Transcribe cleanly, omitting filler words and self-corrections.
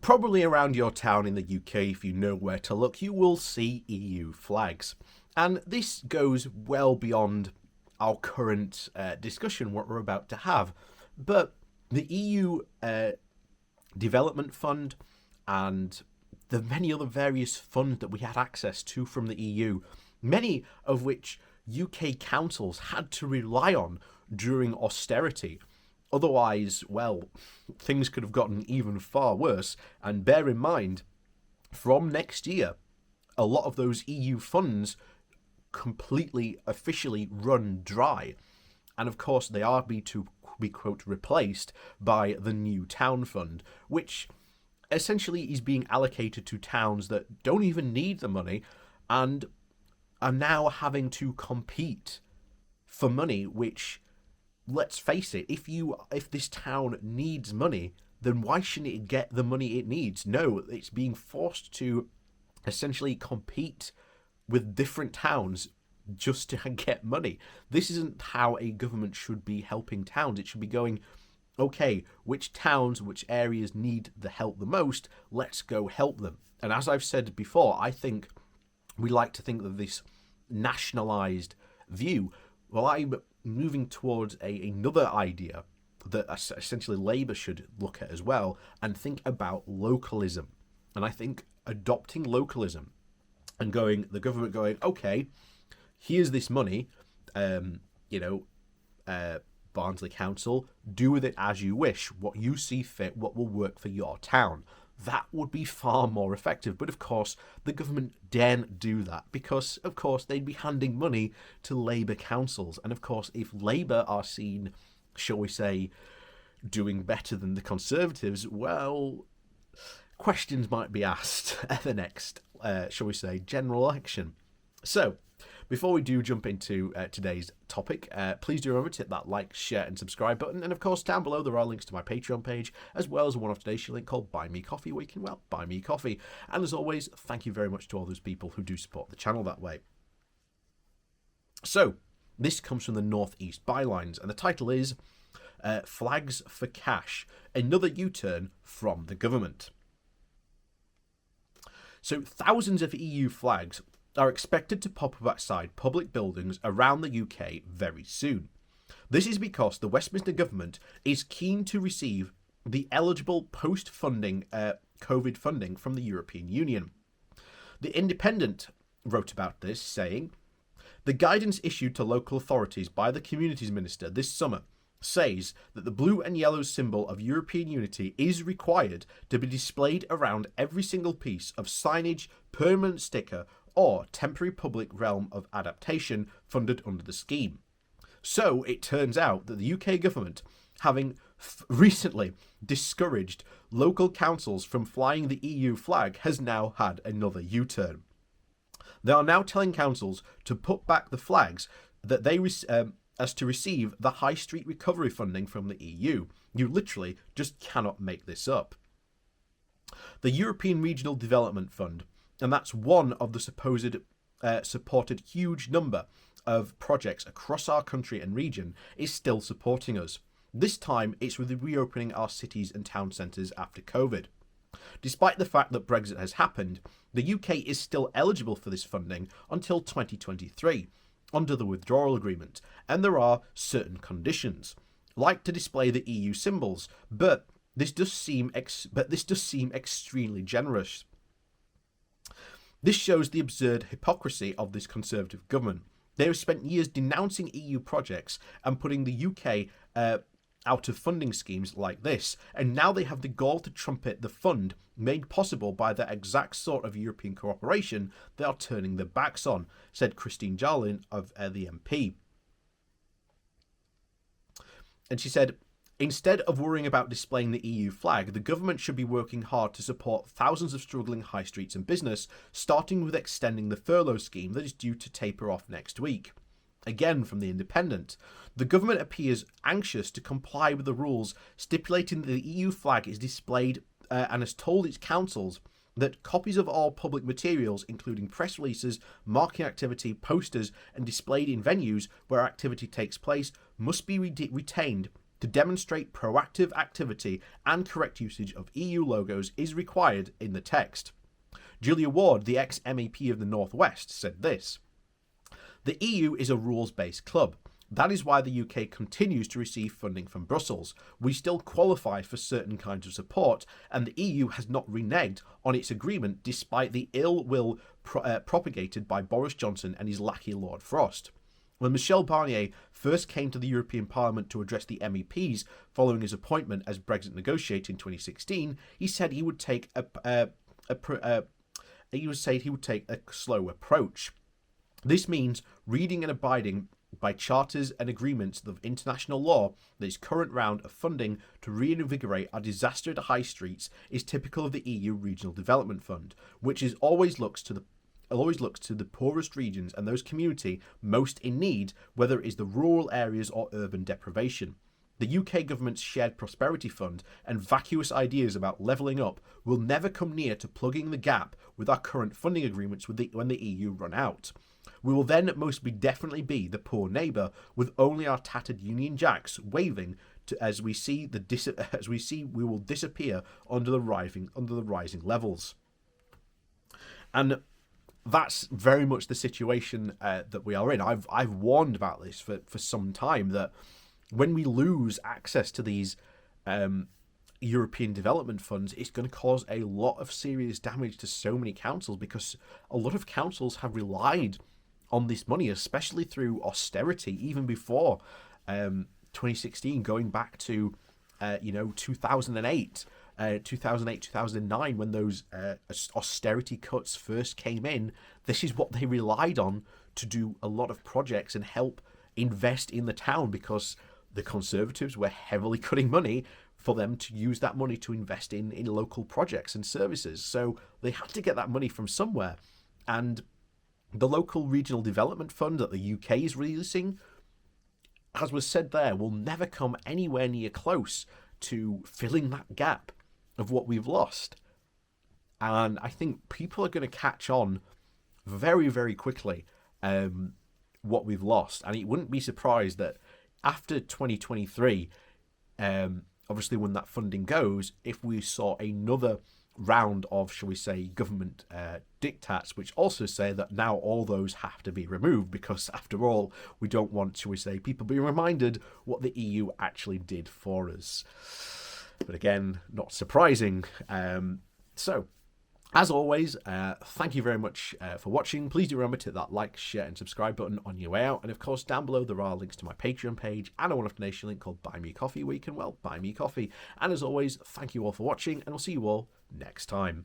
Probably around your town in the UK, if you know where to look, you will see EU flags. And this goes well beyond our current discussion, what we're about to have. But the EU Development Fund and the many other various funds that we had access to from the EU, many of which UK councils had to rely on during austerity. Otherwise, well, things could have gotten even far worse. And bear in mind, from next year, a lot of those EU funds completely officially run dry. And of course, they are to be, quote, replaced by the New Town Fund, which essentially is being allocated to towns that don't even need the money and are now having to compete for money, which, let's face it, if this town needs money, then why shouldn't it get the money it needs? No, it's being forced to essentially compete with different towns just to get money. This isn't how a government should be helping towns. It should be going, okay, which towns, which areas need the help the most, let's go help them. And as I've said before, I think we like to think of this nationalised view. Well, I'm moving towards another idea that essentially Labour should look at as well, and think about localism. And I think adopting localism and the government going, okay, here's this money, Barnsley Council, do with it as you wish, what you see fit, what will work for your town. That would be far more effective. But of course, the government daren't do that because, of course, they'd be handing money to Labour councils. And of course, if Labour are seen, shall we say, doing better than the Conservatives, well, questions might be asked at the next, shall we say, general election. So, before we do jump into today's topic, please do remember to hit that like, share and subscribe button. And of course, down below there are links to my Patreon page, as well as a one-off donation link called Buy Me Coffee, where you can, buy me coffee. And as always, thank you very much to all those people who do support the channel that way. So, this comes from the North East Bylines, and the title is Flags for Cash, Another U-Turn from the Government. So, thousands of EU flags are expected to pop up outside public buildings around the UK very soon. This is because the Westminster government is keen to receive the eligible post-funding COVID funding from the European Union. The Independent wrote about this, saying, "The guidance issued to local authorities by the Communities Minister this summer says that the blue and yellow symbol of European unity is required to be displayed around every single piece of signage, permanent sticker, or temporary public realm of adaptation funded under the scheme." So it turns out that the UK government, having recently discouraged local councils from flying the EU flag, has now had another U-turn. They are now telling councils to put back the flags that they as to receive the High Street recovery funding from the EU. You literally just cannot make this up. The European Regional Development Fund, and that's one of the supposed supported huge number of projects across our country and region, is still supporting us. This time, it's with reopening our cities and town centres after COVID. Despite the fact that Brexit has happened, the UK is still eligible for this funding until 2023, under the withdrawal agreement, and there are certain conditions, like to display the EU symbols, but this does seem extremely generous. This shows the absurd hypocrisy of this Conservative government. They have spent years denouncing EU projects and putting the UK out of funding schemes like this, and now they have the gall to trumpet the fund made possible by the exact sort of European cooperation they are turning their backs on, said Christine Jarlin of the MP. And she said, "Instead of worrying about displaying the EU flag, the government should be working hard to support thousands of struggling high streets and business, starting with extending the furlough scheme that is due to taper off next week." Again from the Independent, the government appears anxious to comply with the rules stipulating that the EU flag is displayed and has told its councils that copies of all public materials, including press releases, marketing activity, posters, and displayed in venues where activity takes place, must be retained to demonstrate proactive activity and correct usage of EU logos is required in the text. Julia Ward, the ex-MEP of the North West, said this: "The EU is a rules-based club. That is why the UK continues to receive funding from Brussels. We still qualify for certain kinds of support, and the EU has not reneged on its agreement despite the ill will propagated by Boris Johnson and his lackey Lord Frost." When Michel Barnier first came to the European Parliament to address the MEPs following his appointment as Brexit negotiator in 2016, he said he would take a slow approach. This means reading and abiding by charters and agreements of international law. This current round of funding to reinvigorate our disastered high streets is typical of the EU Regional Development Fund, which always looks to the poorest regions and those community most in need, whether it is the rural areas or urban deprivation. The UK government's Shared Prosperity Fund and vacuous ideas about levelling up will never come near to plugging the gap with our current funding agreements when the EU run out. We will then most definitely be the poor neighbour, with only our tattered Union Jacks waving as we will disappear under the rising levels. And that's very much the situation that we are in. I've warned about this for some time, that when we lose access to these European development funds, it's going to cause a lot of serious damage to so many councils, because a lot of councils have relied on this money, especially through austerity, even before 2016, going back to 2008, 2009, when those austerity cuts first came in. This is what they relied on to do a lot of projects and help invest in the town, because the Conservatives were heavily cutting money for them to use that money to invest in local projects and services. So they had to get that money from somewhere. And the local regional development fund that the UK is releasing, as was said there, will never come anywhere near close to filling that gap of what we've lost. And I think people are going to catch on very, very quickly what we've lost. And it wouldn't be surprised that after 2023, obviously when that funding goes, if we saw another round of, shall we say, government diktats, which also say that now all those have to be removed, because after all, we don't want, shall we say, people being reminded what the EU actually did for us. But again, not surprising. So, as always, thank you very much for watching. Please do remember to hit that like, share and subscribe button on your way out. And of course, down below there are links to my Patreon page and a one-off donation link called Buy Me Coffee, where you can, buy me coffee. And as always, thank you all for watching, and I'll see you all next time.